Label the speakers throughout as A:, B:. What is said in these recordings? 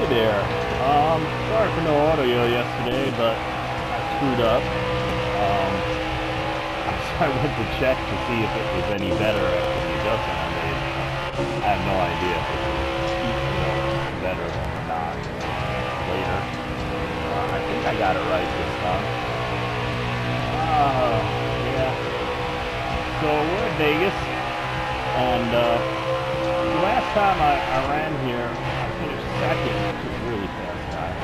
A: there. Sorry for no audio yesterday, but I screwed up. I went to check to see if it was any better after the adjustment I made. I have no idea if it was better or not. Later. I think I got it right this time. Yeah. So we're in Vegas, and the last time I ran here, I finished second, which is a really fast guy.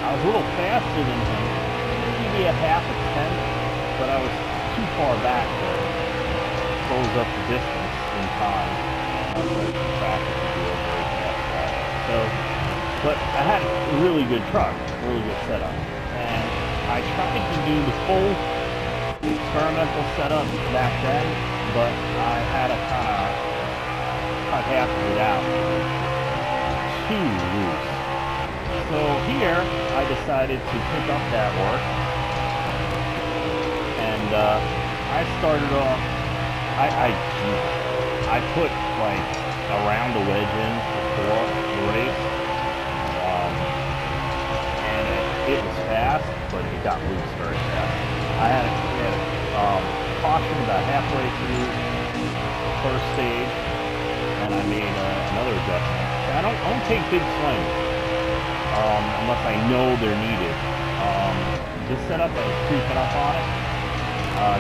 A: I was a little faster than him, maybe a half a tenth, but I was too far back to close up the distance in time. The traffic would be a very fast guy. So, but I had a really good truck, really good setup, and I tried to do the full experimental setup back then, but I had to kind of cut half of it out. Too loose. So here, I decided to pick up that work, and I started off. I put like a round of wedge in before the race, and it was fast, but it got loose very fast. I had caution about halfway through the first stage, and I made another adjustment. I don't take big swings unless I know they're needed. This setup, I was creeping up on it. I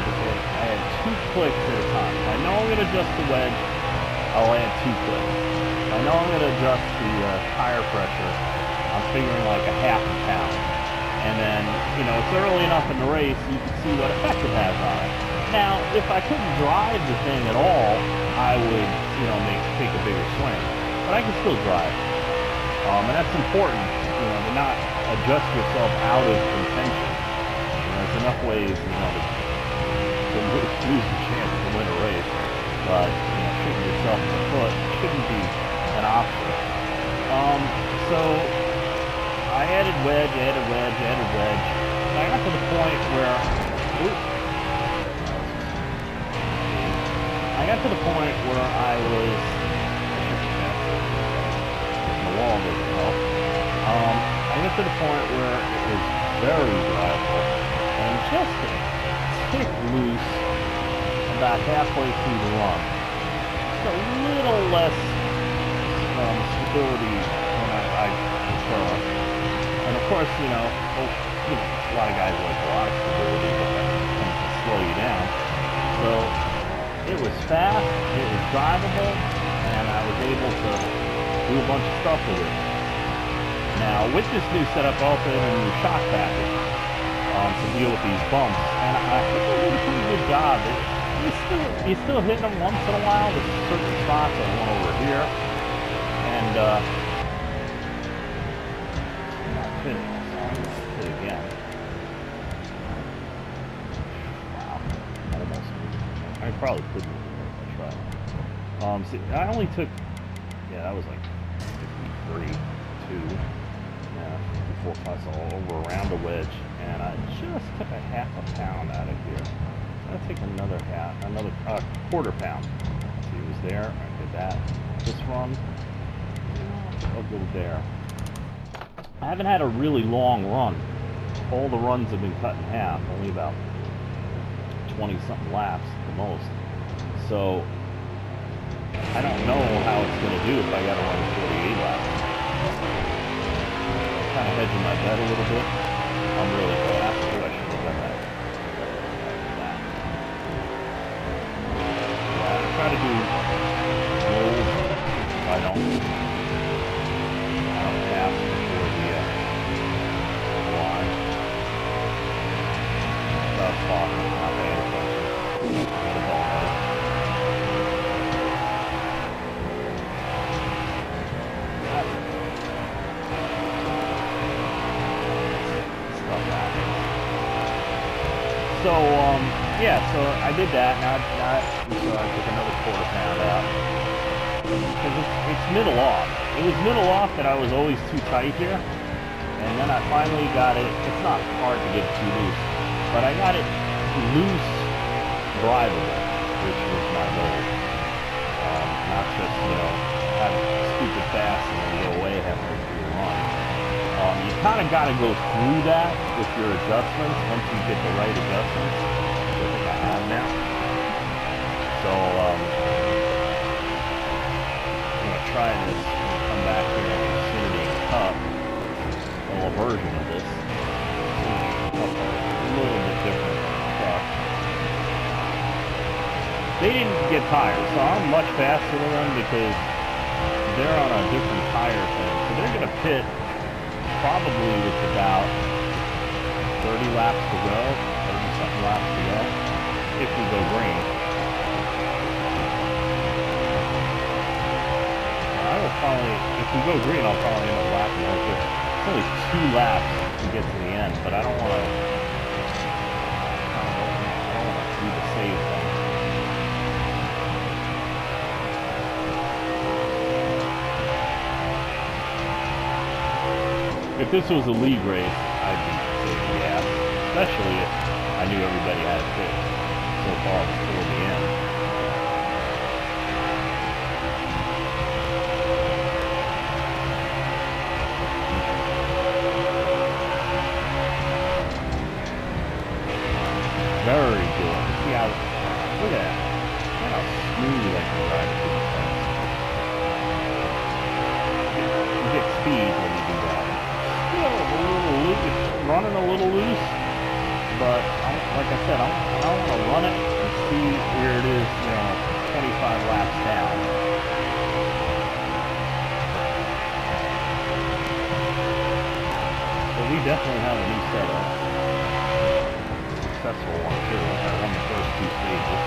A: had 2 clicks at a time. If I know I'm going to adjust the wedge, I'll add 2 clicks. If I know I'm going to adjust the tire pressure, I'm figuring like a half a pound. And then, it's early enough in the race, you can see what effect it has on it. Now, if I couldn't drive the thing at all, I would, take a bigger swing. But I can still drive. And that's important, to not adjust yourself out of contention. There's enough ways, to lose the chance to win a race. But, shooting yourself in the foot shouldn't be an option. So I added wedge. And I got to the point where I was the wall doesn't help. I got to the point where it was very drivable and just a tick loose about halfway through the run. Just a little less stability than I prefer. And of course, a lot of guys like a lot of stability, but that tends to slow you down. So it was fast, it was drivable, and I was able to do a bunch of stuff with it. Now, with this new setup, I also had a new shock package to deal with these bumps, and I think I did a pretty good job. You still hit them once in a while. There's certain spots, like one over here, and not fitting, so I'm going to hit again. Wow, almost. I probably could move it if I tried. See, I only took, that was like 53, 2. 4 plus all over around the wedge, and I just took a half a pound out of here. So I'll take another quarter pound. See, it was there. I did that. This run, I'll go there. I haven't had a really long run. All the runs have been cut in half, only about 20-something laps at the most. So I don't know how it's going to do if I got to run 48 laps. Kind of hedging my bet a little bit. I'm really fast. I should have done that. Yeah, I try to do rolls. If I don't pass before the line. Without talking, not paying attention. Get a ball out. So, so I did that. Now so I took another quarter pound out. Because it's middle off. It was middle off that I was always too tight here. And then I finally got it. It's not hard to get too loose. But I got it loose, drivable, which was my goal. Not just, have stupid fast and then go away halfway through the run. kind of got to go through that with your adjustments once you get the right adjustments, which I think I have now. So I'm going to try this and come back here and Incinerating Cup, a little version of this. A little bit different truck. They didn't get tires, so I'm much faster than them because they're on a different tire thing. So they're going to pit probably with about 30 laps to go, 30-something laps to go, if we go green. I will probably, if we go green, I'll probably end up lapping over. It's only 2 laps to get to the end, but I don't want to do the save thing. If this was a league race, I'd be saying yes, especially if I knew everybody had it fixed so far before the end. Very good. See how, look at that. Look how smooth I can ride through the fence. You get speed when you do that. It's running a little loose, but like I said, I want to run it and see where it is, 25 laps down. So we definitely have a new setup. Successful one too. I won the first 2 stages.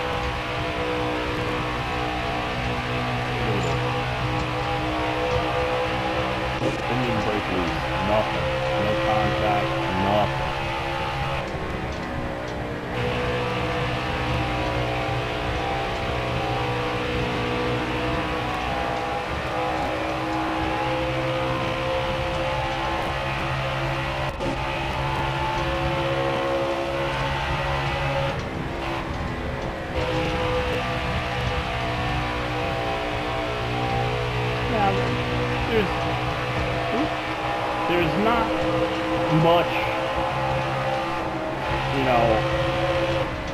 A: Didn't even break loose. Nothing. No contact. Nothing. Now, there's not much,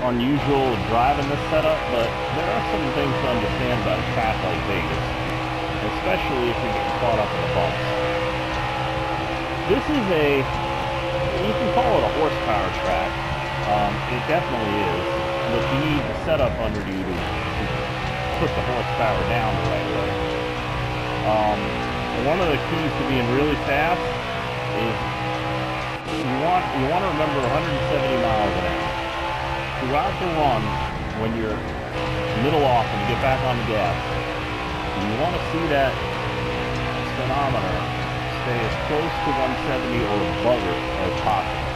A: unusual driving this setup, but there are some things to understand about a track like Vegas, especially if you're getting caught up in the bumps. This is you can call it a horsepower track. It definitely is, but you need the setup under you to put the horsepower down the right way. One of the keys to being really fast is you want to remember 170 miles an hour. Throughout the run, when you're middle off and you get back on the gas, you want to see that speedometer stay as close to 170 or above it as possible.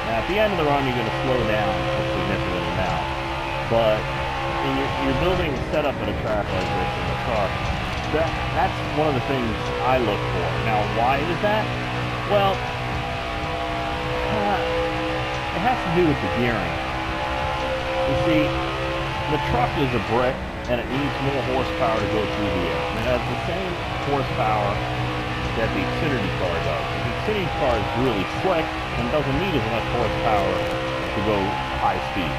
A: Now at the end of the run, you're going to slow down a significant amount, but you're building a setup at a track like this in the truck. That's one of the things I look for. Now, why is that? Well, it has to do with the gearing. You see, the truck is a brick, and it needs more horsepower to go through the air. It has the same horsepower that the Xfinity car does. The Xfinity car is really slick and doesn't need as much horsepower to go high speed.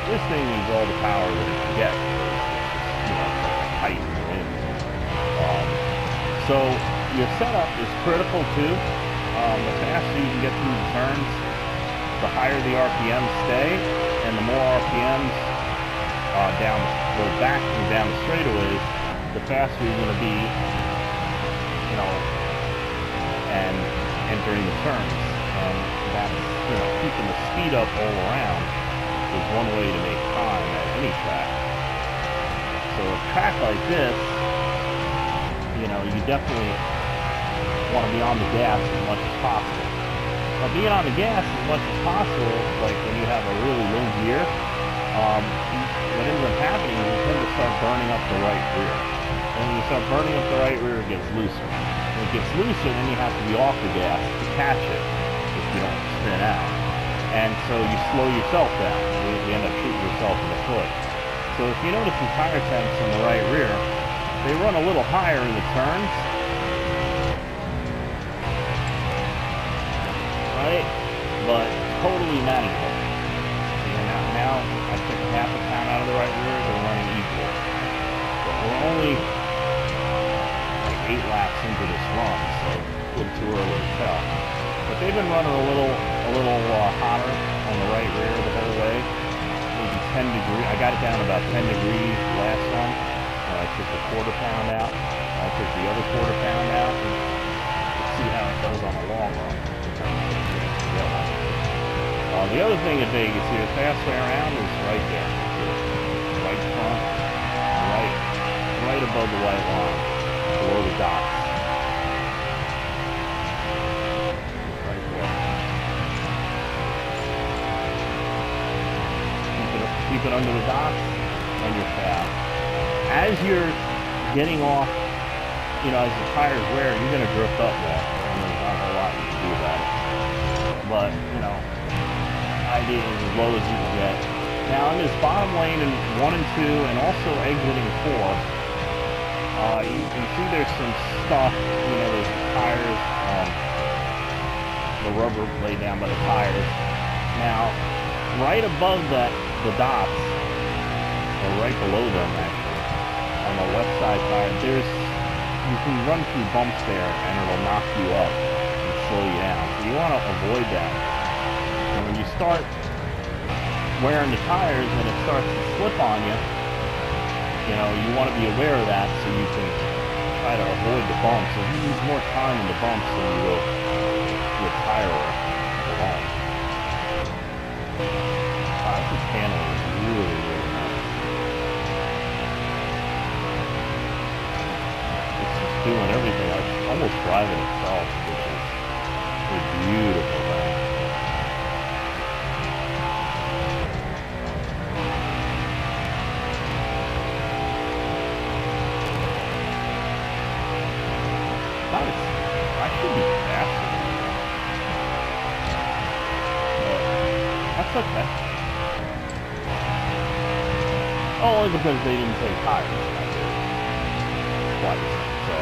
A: This thing needs all the power that it can get. It's just, tight and wind. So your setup is critical too. The faster you can get through the turns, the higher the RPMs stay, and the more RPMs go back and down the straightaways, the faster you're going to be, and entering the turns. And that's, keeping the speed up all around is one way to make time at any track. So a track like this, you definitely want to be on the gas as much as possible. Now, being on the gas as much as possible, like when you have a really low gear, what ends up happening is you tend to start burning up the right rear. And when you start burning up the right rear, it gets looser. When it gets looser, then you have to be off the gas to catch it if you don't spin out. And so you slow yourself down. You end up shooting yourself in the foot. So if you notice the tire temps on the right rear, they run a little higher in the turns. laps into this run, so a little too early to tell. But they've been running a little hotter on the right rear the whole way. Maybe 10 degrees. I got it down about 10 degrees last run. I took the quarter pound out. I took the other quarter pound out. And let's see how it goes on the long run. The other thing at Vegas here, fast way around is right there. Right front, right above the white line, below the docks. Right there. Keep it under the docks, and you're fast. As you're getting off, as the tires wear, you're going to drift up more, and there's not a whole lot you can do about it. But, idea is as low as you can get. Now, in this bottom lane in 1 and 2, and also exiting 4, you can see there's some stuff, there's tires, the rubber laid down by the tires. Now, right above that, the dots, or right below them actually, on the left side tire, you can run through bumps there and it'll knock you up and slow you down. So you want to avoid that. And when you start wearing the tires and it starts to slip on you, you want to be aware of that so you can try to avoid the bumps. So you lose more time in the bumps than you will with tire wear alone. This handling is really, really nice. It's just doing everything. It's almost driving itself, which is a beautiful thing. I should be faster. But that's okay. Only because they didn't take tires. I did. Twice. So.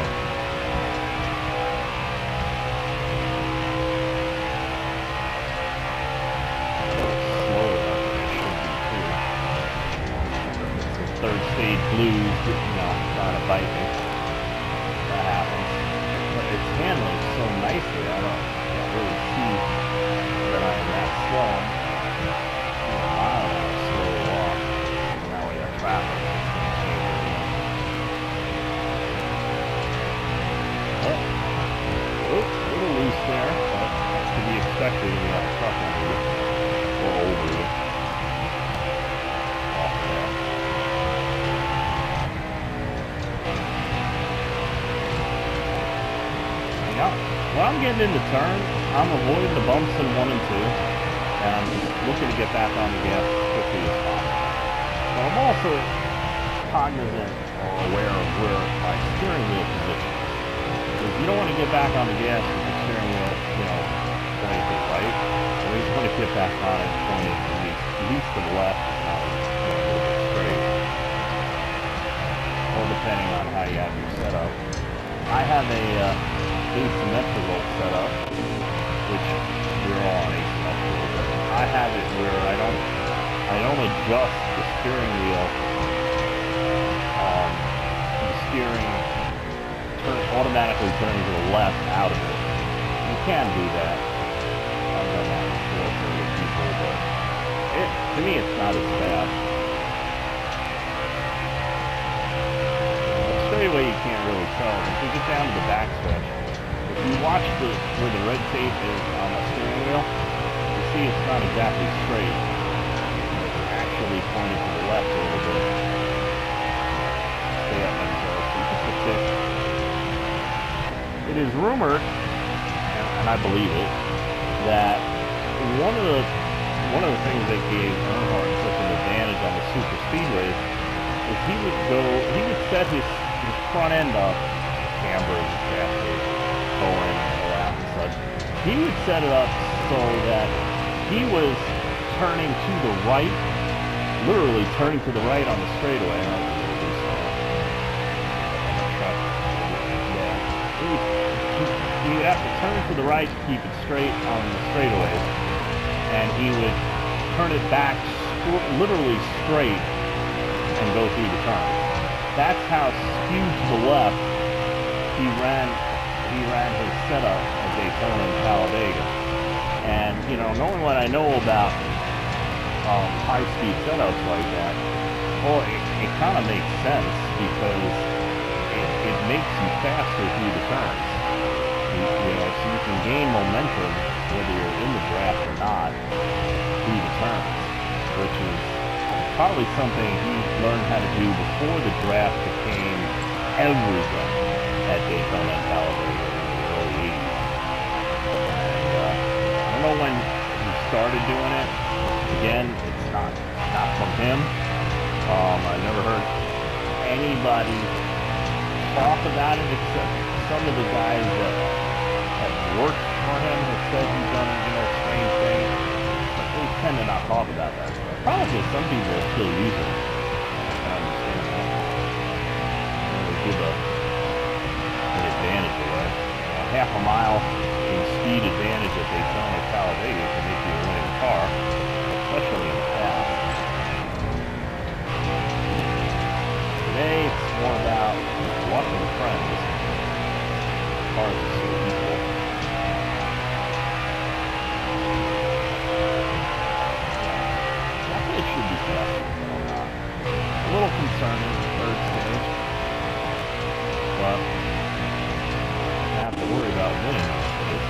A: Slower than it should be too. It's the third stage blues, trying to bite me. That happens. But it's handling so nicely, I don't really see that I am that slow. Traffic. Oh, a little loose there, but that's to be expected when you have a truck under you, or over you. Off there. Yeah, when I'm getting into turn, I'm avoiding the bumps in 1 and 2, and I'm just looking to get back on the gas as quickly as possible. But I'm also cognizant or aware of where my steering wheel position is. Because you don't want to get back on the gas with the steering wheel, pointed to the right. Or you just want to get back on it pointed at least to the left, a little bit straight. Or depending on how you have your setup. I have a asymmetrical setup, which we're all on asymmetrical, but I have it where I don't adjust the steering wheel, the steering automatically turning to the left out of it. You can do that. I've done that before for other people, but to me it's not as bad. But straight away you can't really tell. If you get down to the backstretch, if you watch where the red tape is on the steering wheel, you see it's not exactly straight. Actually pointed to the left a little bit. Stay up myself, just a tick. It is rumored, and I believe it, that one of the things that gave Earnhardt such an advantage on the super speedways is he would set his front end up, cambers, gaskets, going, all that and such. He would set it up so that he was turning to the right, literally turning to the right on the straightaway. He would have to turn to the right to keep it straight on the straightaways, and he would turn it back literally straight and go through the turns. That's how skewed to the left he ran his setup at Daytona and Talladega. And, you know, knowing what I know about high-speed setups like that, well, it kind of makes sense because it makes you faster through the turns. You know, so you can gain momentum whether you're in the draft or not through the turns, which is probably something he learned how to do before the draft became everything at Daytona and Talladega in the early 80s. And I don't know when he started doing it. Again, it's not from him. I never heard anybody talk about it except some of the guys that have worked for him have said he's done, you know, strange things. But they tend to not talk about that stuff. Probably because some people are still using it. I can understand that. They give an advantage away. You know, half a mile in speed advantage at Daytona or Talladega can make you a winning car, especially in the past. Today it's more about luck and friends. Cars are so equal. It should be faster, but I'm not. A little concerning, third stage. But I have to worry about winning this stage.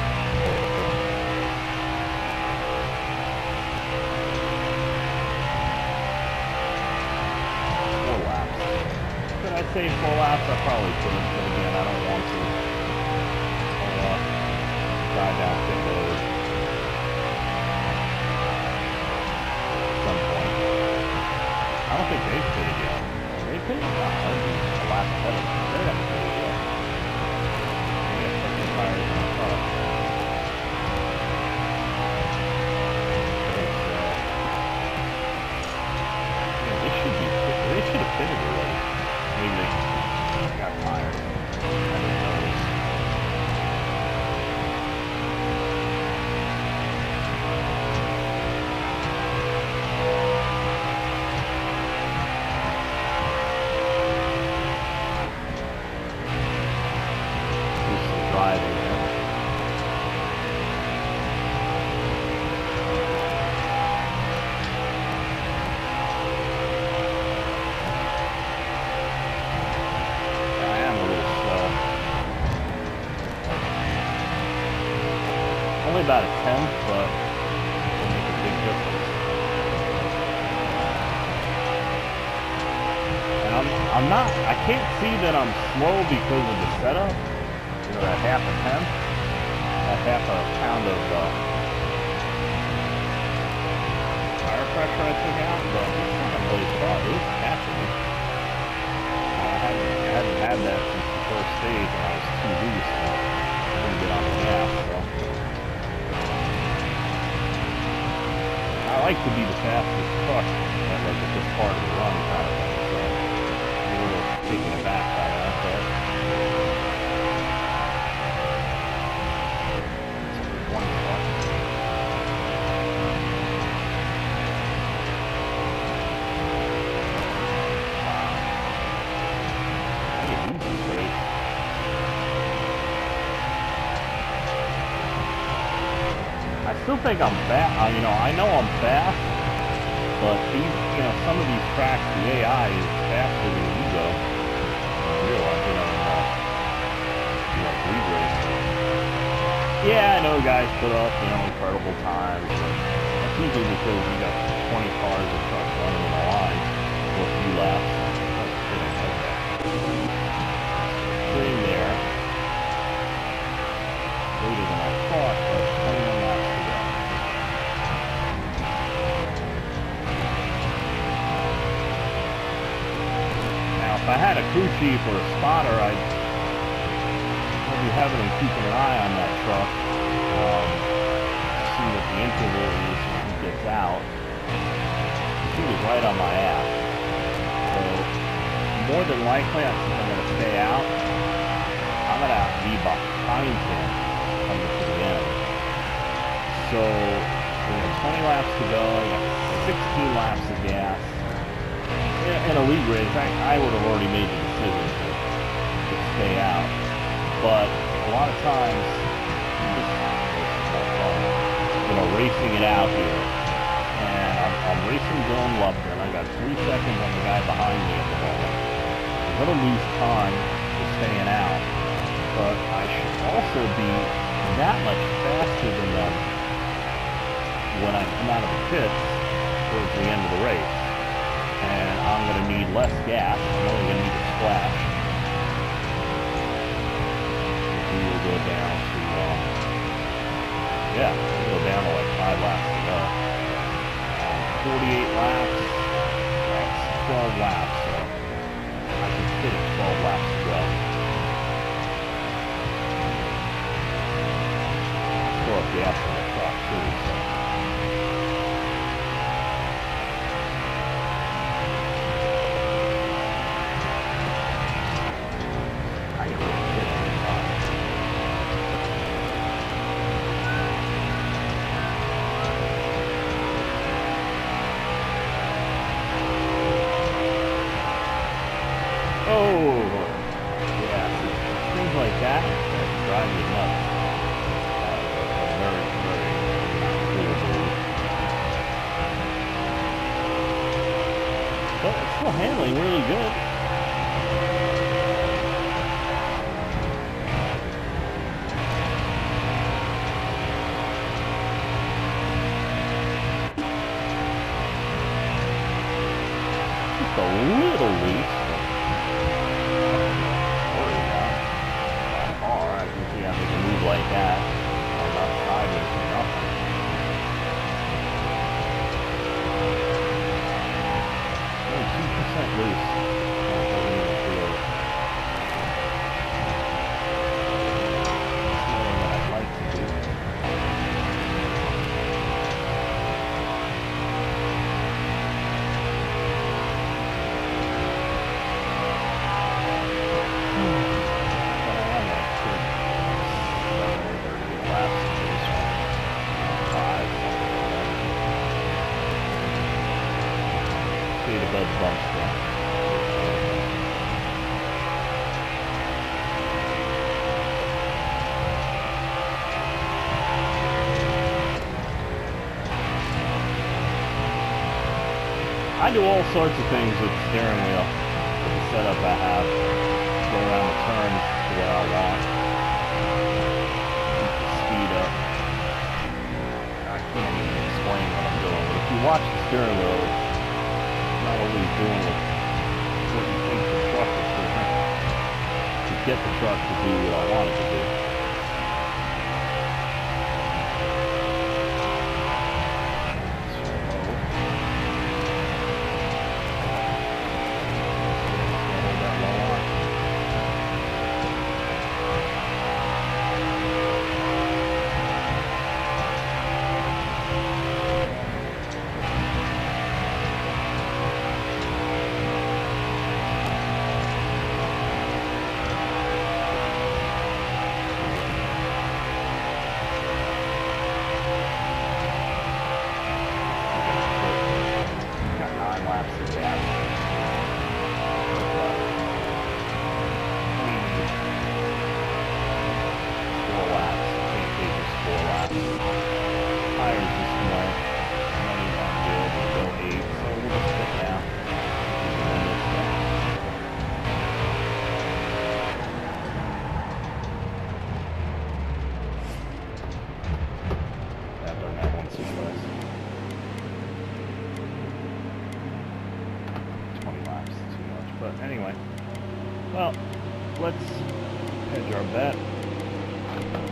A: 4 laps. Could I say 4 laps? I probably could, but again, I don't want to. I'll drive down pit road. I don't think they've pitted yet. They pitted? No, that'd be a lap ahead of them. They haven't pitted yet. They got second tires in the car. Yeah, they should have pitted already. Maybe they got tires. I didn't notice. Driving there. I am a little slow. Only about a tenth, but it'll make a big difference. And I can't see that I'm slow because of the setup. You know, that half a tenth, that half a pound of tire pressure I took out, but it's not really thought. It was catching me. I hadn't had that since the first stage when I was too loose and couldn't get on the gas, so. I like to be the fastest truck at like at this part of the run kind of thing, so I'm a little taken aback by that, but I still think I'm fast. You know, I know I'm fast, but these, you know, some of these tracks, the AI is faster than you go. Realize, you know, lead racing. Yeah, I know guys put up, you know, incredible times, but that's usually because you got 20 cars or trucks running in a line for a few laps. Sitting there, later than I thought, but 21 laps to go. Now, if I had a crew chief or a spotter, I'd be having him keeping an eye on that truck, see what the interval is when he gets out. He was right on my ass. So, more than likely, I'm going to stay out. I'm going to be behind him coming to the end. So, we have 20 laps to go, we got 16 laps of gas. In a league race, I would have already made the decision to stay out. but a lot of times, racing it out here, and I'm racing Dylan Lupton. I got 3 seconds on the guy behind me at the moment. I'm going to lose time just staying out, but I should also be that much faster than them when I come out of the pits towards the end of the race. And I'm going to need less gas. I'm only going to need a splash. We will go down to, we'll go down to like 5 laps to go. 48 laps, that's 12 laps, so I can fit it 12 laps to go. Still have gas in the truck too, so. Handling really good. Just a little loose. I can see how they can move like that. I'm not sideways or nothing. 2% loose. I do all sorts of things with the steering wheel, with the setup I have. Go around the turns to where I want. Keep the speed up. I can't even explain what I'm doing, but if you watch the steering wheel, it's not always doing what you think the truck is doing. To get the truck to do what I want it to do. Anyway, well, let's hedge our bet.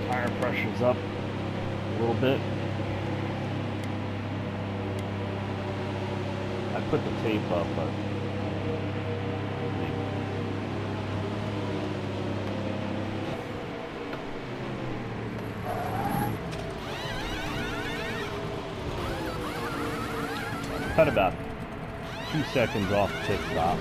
A: Tire pressure's up a little bit. I put the tape up, but cut about 2 seconds off the pit stop.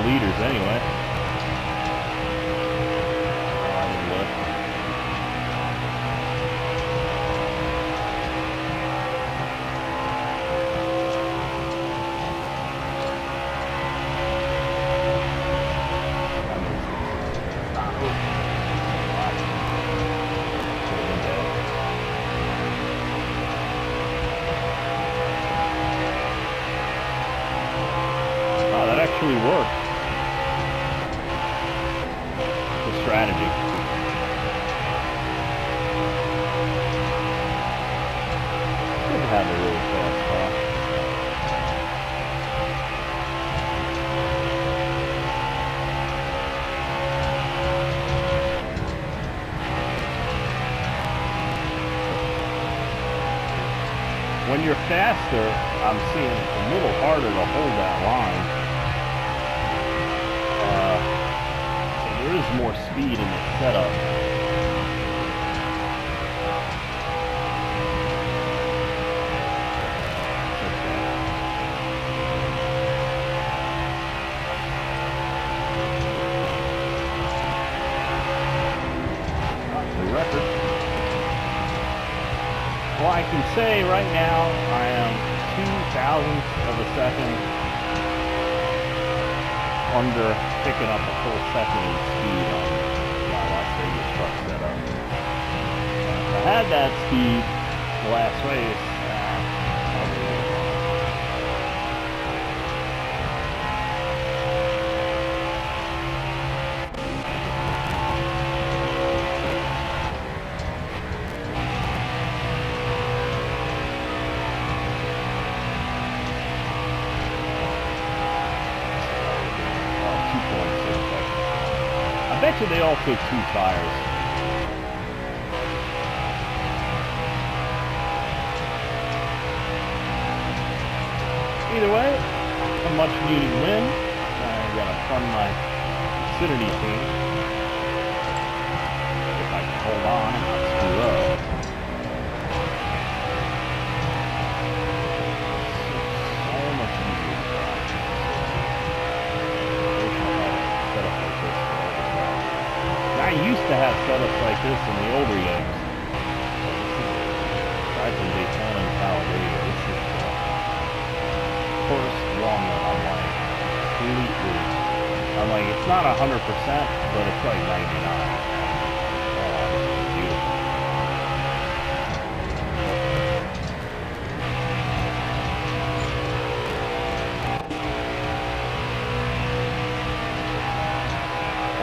A: leaders anyway. I didn't look. Actually worked. The strategy. Good to have a really fast car. When you're faster, I'm seeing it's a little harder to hold that line. There is more speed in the setup. The record. Well, I can say right now I am 0.02 of a second under picking up a full second in speed on my Las Vegas truck setup. If I had that speed the last race, I bet you they all take 2 tires. Either way, a much needed win. I gotta fund my Xfinity team. If I can hold on and not screw up. So much easier to drive. I used to have setups like this in the older games. Aside from Daytona and Talladega, this is the first one that I'm like completely. I'm like, it's not 100%, but it's like 99. It's beautiful.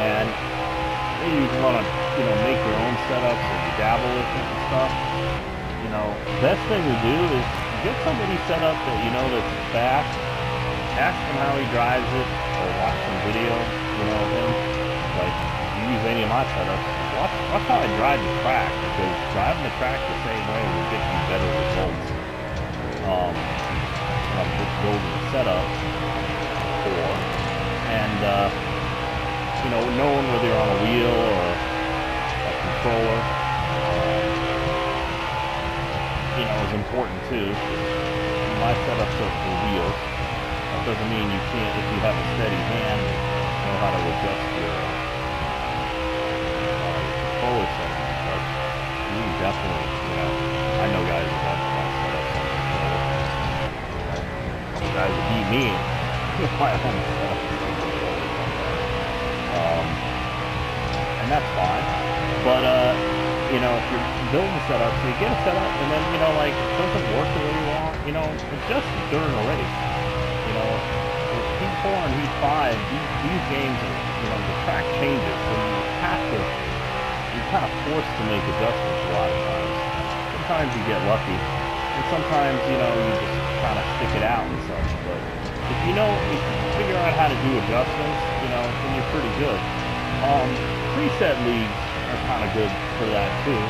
A: And maybe you want to, make your own setups or you dabble with it and stuff. Best thing to do is get somebody set up that that's fast. Ask him how he drives it, or watch some video, of him. Like, if you use any of my setups, watch how I drive the track, because driving the track the same way will get you better results. I'm just building a setup for, and knowing whether you're on a wheel or a controller, is important too. My setups are for wheels. That doesn't mean you can't, if you have a steady hand, know how to adjust your controller setting. But you definitely, I know guys who have my setups on the controller. Some guys that beat me with my own setup. And that's fine. But, if you're building setups, so you get a setup, and then, it doesn't work the way you want, adjust it during a race. With Heat 4 and Heat 5, these games, the track changes, so you're kind of forced to make adjustments a lot of times. Sometimes you get lucky, and sometimes, you just kind of stick it out and such, but if you figure out how to do adjustments, then you're pretty good. Preset leagues are kind of good for that too.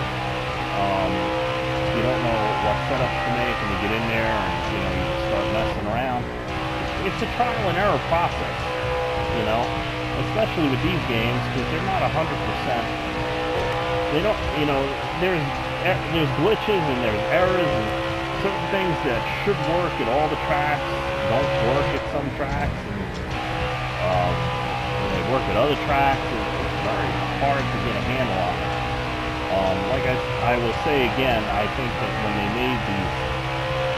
A: You don't know what setups to make, and you get in there and you just start messing around. It's a trial and error process, especially with these games, because they're not 100%. They don't, there's glitches and there's errors, and certain things that should work at all the tracks don't work at some tracks, and When they work at other tracks, it's very hard to get a handle on it. Like I will say again, I think that when they made these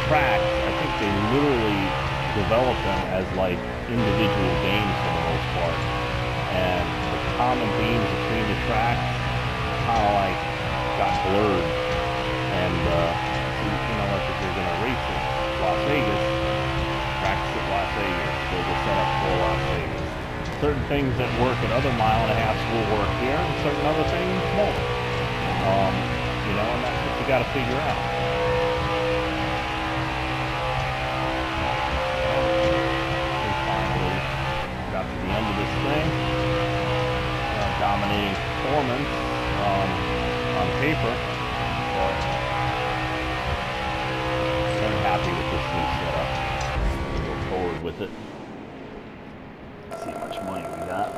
A: tracks, I think they literally developed them as like individual games for the most part. And the common themes between the tracks kind of like got blurred. And you know, like if you're going to race at Las Vegas, practice at Las Vegas, build a setup for Las Vegas. Certain things that work at other mile-and-a-halfs will work here, and certain other things won't. You know, and that's what you got to figure out. We finally got to the end of this thing. Dominating performance on paper, but very happy with this new setup. Go forward with it. Let's see how much money we got.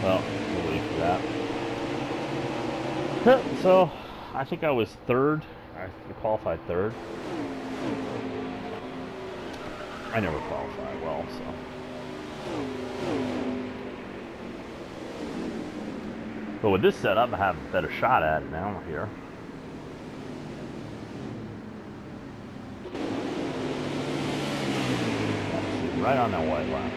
A: Well, we'll wait for that. So, I think I was third. I qualified third. I never qualified well, so. But with this setup, I have a better shot at it now here. Let's see, right on that white line.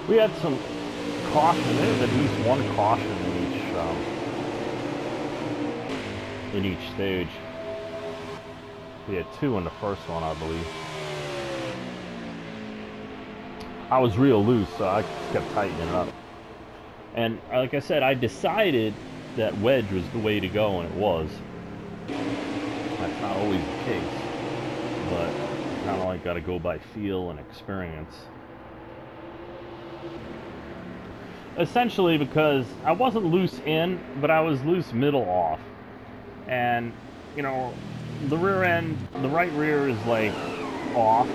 A: We had some caution. There was at least one caution in each stage. We had two in the first one, I believe. I was real loose, so I kept tightening it up. And like I said, I decided that wedge was the way to go, and it was. That's not always the case, but kind of like got to go by feel and experience. Essentially because I wasn't loose in, but I was loose middle off. And, you know, the rear end, the right rear is like off,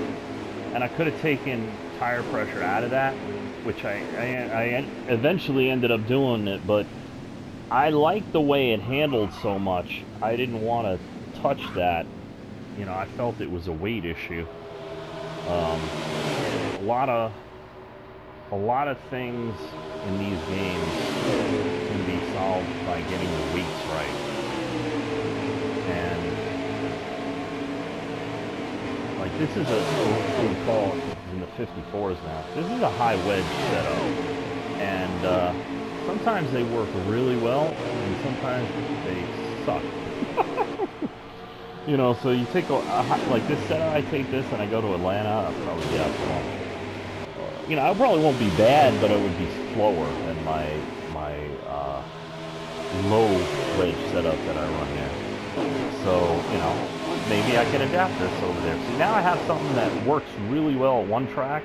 A: and I could have taken tire pressure out of that, which I eventually ended up doing it, but I liked the way it handled so much, I didn't want to touch that. You know, I felt it was a weight issue. A lot of things in these games can be solved by getting the weights right. And like this is what we call in the 54s now. This is a high wedge setup, and sometimes they work really well, and sometimes they suck. You know, so you take like this setup. I take this and I go to Atlanta. I'll probably be out for lunch. You know, I probably won't be bad, but it would be slower than my low wedge setup that I run here. So, you know, maybe I can adapt this over there. See, now I have something that works really well at one track.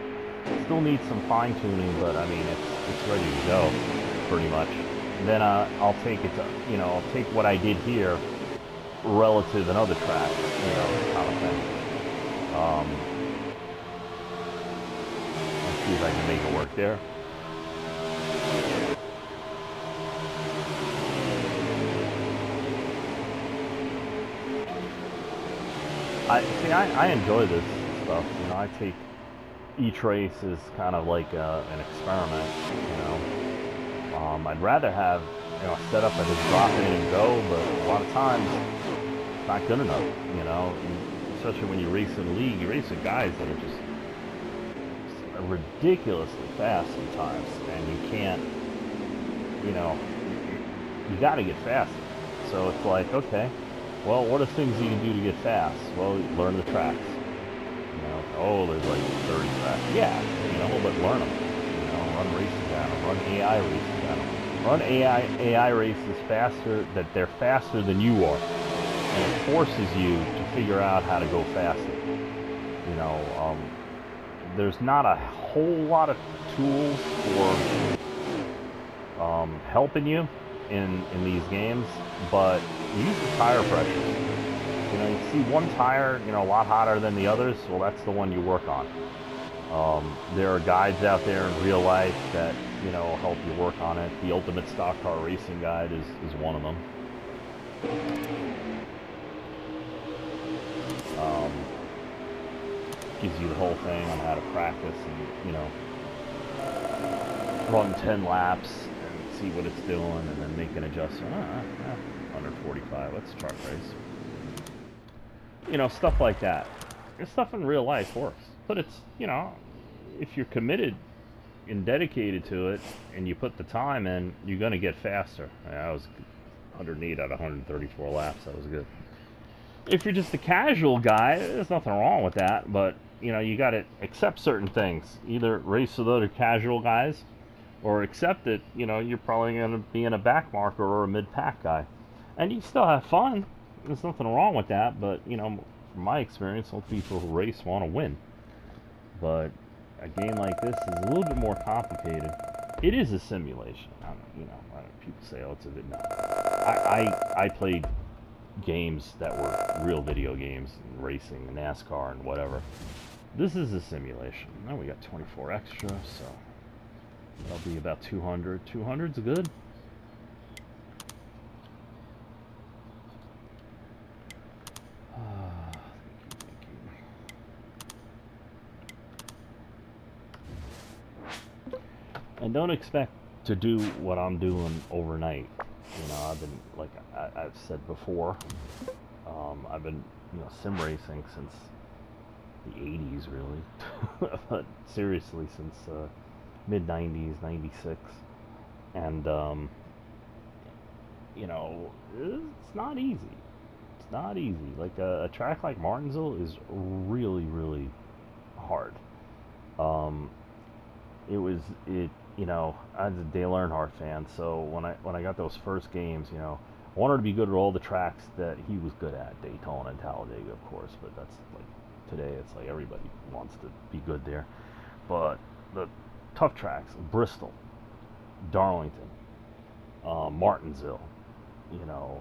A: Still needs some fine tuning, but I mean, it's ready to go, pretty much. And then I'll take it to, you know, I'll take what I did here relative in other tracks, you know, kind of thing. See if I can make it work there. I enjoy this stuff. You know, I take each race as kind of like an experiment. You know, I'd rather have, you know, a setup and just drop in and go, but a lot of times it's not good enough. You know, especially when you race in a league, you race with guys that are just ridiculously fast sometimes, and you can't, you know, you got to get faster. So it's like, okay, well, what are things you can do to get fast? Well, learn the tracks. You know, oh, there's like 30 tracks. Yeah, you know, but learn them. You know, run races down them, run AI races down them. Run AI races faster, that they're faster than you are. And it forces you to figure out how to go faster. You know, there's not a whole lot of tools for helping you in these games, but use the tire pressure. You know, you see one tire, you know, a lot hotter than the others, well, that's the one you work on. There are guides out there in real life that, you know, help you work on it. The Ultimate Stock Car Racing Guide is one of them. Gives you the whole thing on how to practice and, you know, run 10 laps and see what it's doing and then make an adjustment. 145, let's chart race. You know, stuff like that. This stuff in real life works. But it's, you know, if you're committed and dedicated to it and you put the time in, you're going to get faster. I was 108 out of 134 laps. That was good. If you're just a casual guy, there's nothing wrong with that, but you know, you got to accept certain things. Either race with other casual guys or accept that, you know, you're probably going to be in a back marker or a mid-pack guy. And you still have fun. There's nothing wrong with that, but you know, from my experience, most people who race want to win. But a game like this is a little bit more complicated. It is a simulation. People say, "Oh, it's a bit." No, I played games that were real video games, and racing, and NASCAR, and whatever. This is a simulation. Now we got 24 extra, so that'll be about 200. 200's good. And don't expect to do what I'm doing overnight. You know, I've been, like I've said before, I've been, you know, sim racing since the 80s, really. But seriously, since mid-90s, 96. And, you know, it's not easy. It's not easy. Like, a track like Martinsville is really, really hard. You know, I was a Dale Earnhardt fan, so when I got those first games, you know, I wanted to be good at all the tracks that he was good at, Daytona and Talladega, of course, but that's like, today it's like everybody wants to be good there. But the tough tracks, Bristol, Darlington, Martinsville, you know,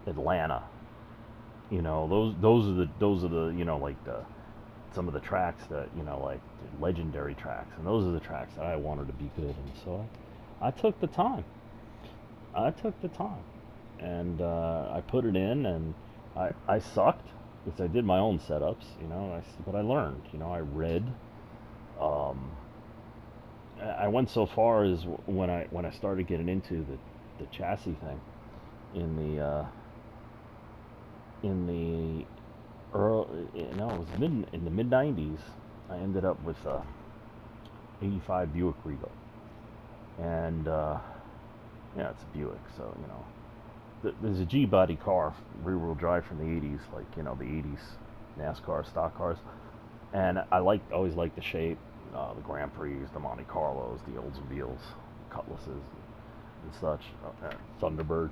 A: Atlanta, you know, those are the you know, like some of the tracks that, you know, like legendary tracks, and those are the tracks that I wanted to be good in. So I took the time. And I put it in, and I sucked because I did my own setups, you know. But I learned, you know. I read. I went so far as when I started getting into the chassis thing in the early, you know, it was in the mid 90s. I ended up with a 85 Buick Regal, and yeah, it's a Buick, so you know, there's a G-body car, rear-wheel drive from the 80s, like, you know, the 80s NASCAR stock cars, and I always liked the shape, the Grand Prix, the Monte Carlos, the Oldsmobiles, Cutlasses, and such. Thunderbird,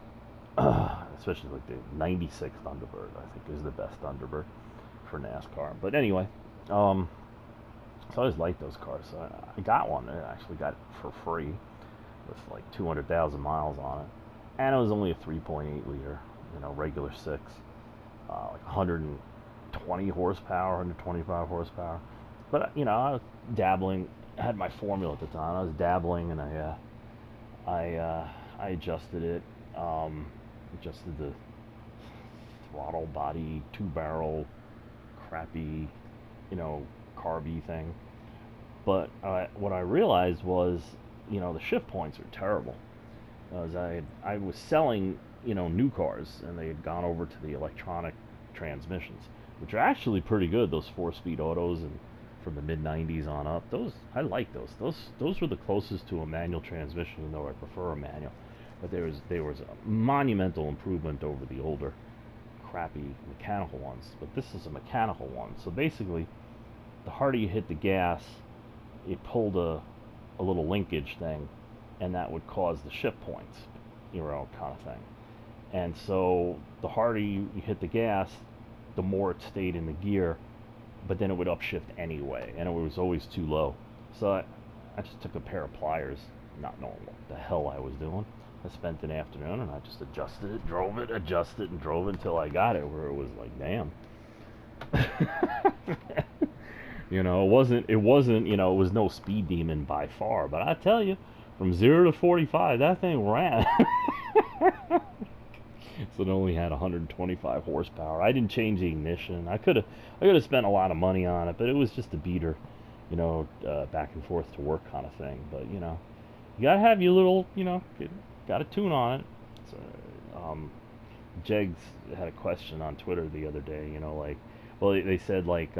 A: especially like the '96 Thunderbird, I think is the best Thunderbird for NASCAR. But anyway, so I always liked those cars. So I got one. I actually got it for free with like 200,000 miles on it, and it was only a 3.8 liter, you know, regular six, like 120 horsepower, 125 horsepower. But you know, I was dabbling. I had my Formula at the time. I was dabbling, and I adjusted it. Adjusted the throttle body, 2-barrel, crappy, you know, carby thing. But what I realized was, you know, the shift points are terrible. As I was selling, you know, new cars, and they had gone over to the electronic transmissions, which are actually pretty good. Those 4-speed autos, and from the mid 90s on up, those I like those. Those were the closest to a manual transmission, even though I prefer a manual. But there was a monumental improvement over the older, crappy mechanical ones. But this is a mechanical one. So basically, the harder you hit the gas, it pulled a little linkage thing, and that would cause the shift points, you know, kind of thing. And so the harder you hit the gas, the more it stayed in the gear, but then it would upshift anyway, and it was always too low. So I just took a pair of pliers, not knowing what the hell I was doing. I spent an afternoon and I just adjusted it, drove it, adjusted and drove it until I got it where it was like, damn. You know, it wasn't, you know, it was no speed demon by far, but I tell you, from 0 to 45, that thing ran. So it only had 125 horsepower. I didn't change the ignition. I could have spent a lot of money on it, but it was just a beater, you know, back and forth to work kind of thing. But you know, you gotta have your little, you know, got a tune on it. So, Jegs had a question on Twitter the other day. You know, like, well, they said like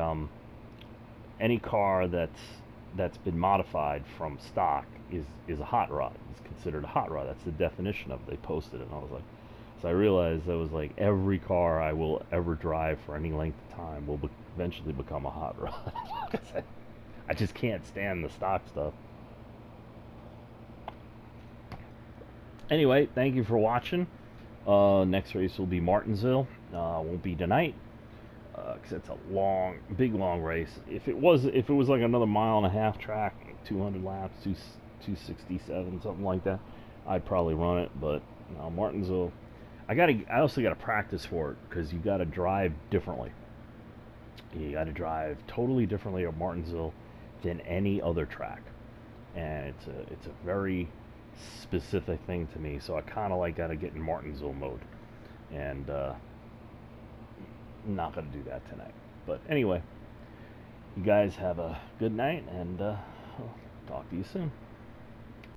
A: any car that's been modified from stock is a hot rod. It's considered a hot rod. That's the definition of it. They posted it, and I was like. So I realized that was like every car I will ever drive for any length of time will eventually become a hot rod. I just can't stand the stock stuff. Anyway, thank you for watching. Next race will be Martinsville. Won't be tonight because it's a big long race. If it was like another 1.5 mile track, 200 laps, 267, something like that, I'd probably run it. But you know, Martinsville. I also got to practice for it because you got to drive differently. You got to drive totally differently at Martinsville than any other track, and it's a very specific thing to me. So I kind of like got to get in Martinsville mode, and I'm not gonna do that tonight. But anyway, you guys have a good night, and I'll talk to you soon.